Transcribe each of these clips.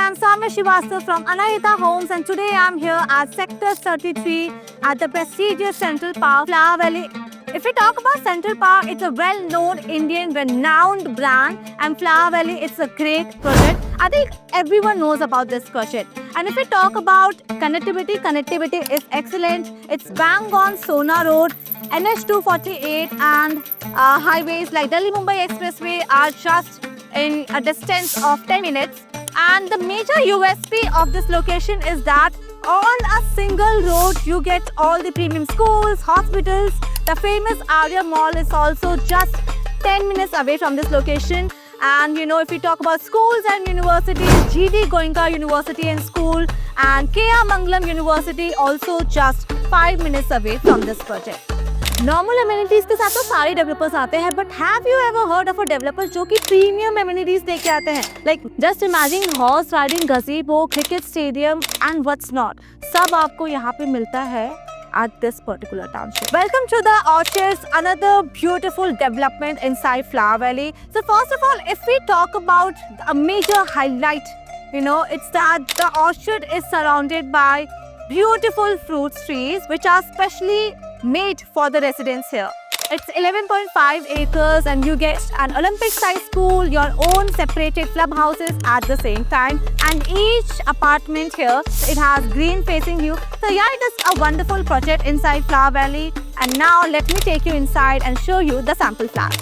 I'm Samya Srivastava from Anahita Homes, and today I'm here at Sector 33 at the prestigious Central Park, Flower Valley. If we talk about Central Park, it's a well-known Indian renowned brand, and Flower Valley, it's a great project. I think everyone knows about this project. And if we talk about connectivity is excellent. It's bang on Sona Road, NH 248, and highways like Delhi-Mumbai Expressway are just in a distance of 10 minutes. And the major USP of this location is that on a single road you get all the premium schools, hospitals. The famous Arya Mall is also just 10 minutes away from this location. And if we talk about schools and universities, GD Goenka University and School and KR Mangalam University also just 5 minutes away from this project. Normal amenities के साथ तो सारे developers आते हैं, but have you ever heard of a developer जो कि premium amenities लेके आते हैं? Like just imagine horse riding, gazebo, cricket stadium and what's not. सब आपको यहाँ पे मिलता है at this particular township. Welcome to the Orchids, another beautiful development inside Flower Valley. So first of all, if we talk about a major highlight, it's that the orchard is surrounded by beautiful fruit trees which are specially made for the residents here. It's 11.5 acres and you get an Olympic-sized school, your own separated clubhouses at the same time, and each apartment here, it has green facing view. So yeah, it is a wonderful project inside Flower Valley. And now let me take you inside and show you the sample flat.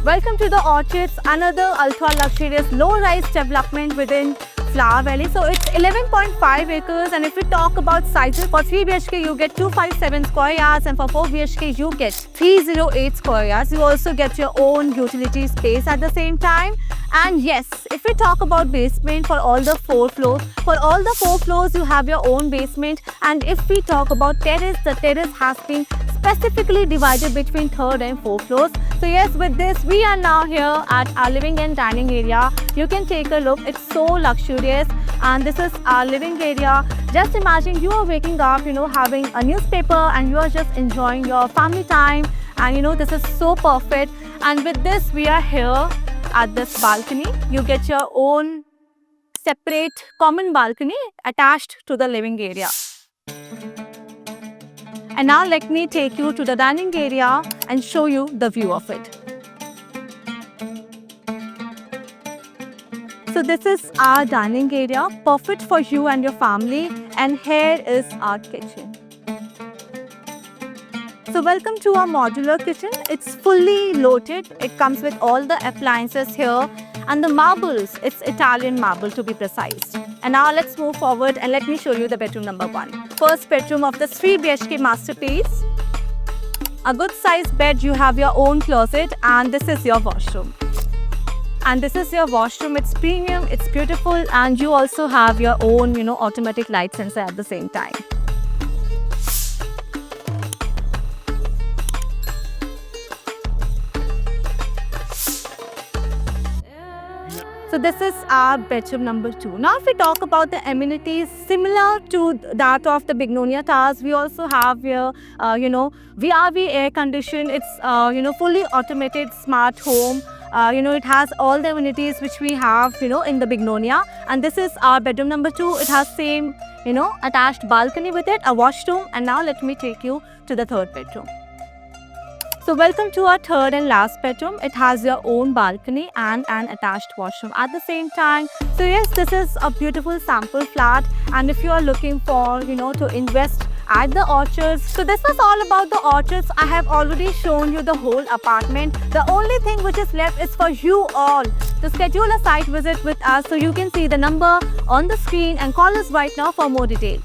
Welcome to the Orchids, another ultra-luxurious low-rise development within Flower Valley. So it's 11.5 acres, and if we talk about sizes, for 3 BHK you get 257 square yards, and for 4 BHK you get 308 square yards. You also get your own utility space at the same time. And yes, if we talk about basement for all the 4 floors, you have your own basement. And if we talk about terrace, the terrace has been specifically divided between 3rd and 4th floors. So yes, with this, we are now here at our living and dining area. You can take a look. It's so luxurious, and this is our living area. Just imagine you are waking up, having a newspaper, and you are just enjoying your family time. And this is so perfect. And with this, we are here at this balcony. You get your own separate common balcony attached to the living area. And now let me take you to the dining area and show you the view of it. So this is our dining area, perfect for you and your family. And here is our kitchen. So welcome to our modular kitchen. It's fully loaded. It comes with all the appliances here. And the marbles, it's Italian marble to be precise. And now let's move forward and let me show you the bedroom number 1. First bedroom of the 3 BHK masterpiece. A good sized bed, you have your own closet, and this is your washroom. And this is your washroom. It's premium, it's beautiful, and you also have your own, automatic light sensor at the same time. So this is our bedroom number 2. Now if we talk about the amenities similar to that of the Bignonia Towers, we also have here, VRV air condition. It's, fully automated smart home. It has all the amenities which we have, in the Bignonia. And this is our bedroom number 2. It has same, attached balcony with it, a washroom. And now let me take you to the 3rd bedroom. So welcome to our 3rd and last bedroom. It has your own balcony and an attached washroom at the same time. So yes, this is a beautiful sample flat. And if you are looking for, to invest at the Orchids. So this was all about the Orchids. I have already shown you the whole apartment. The only thing which is left is for you all to schedule a site visit with us. So you can see the number on the screen and call us right now for more details.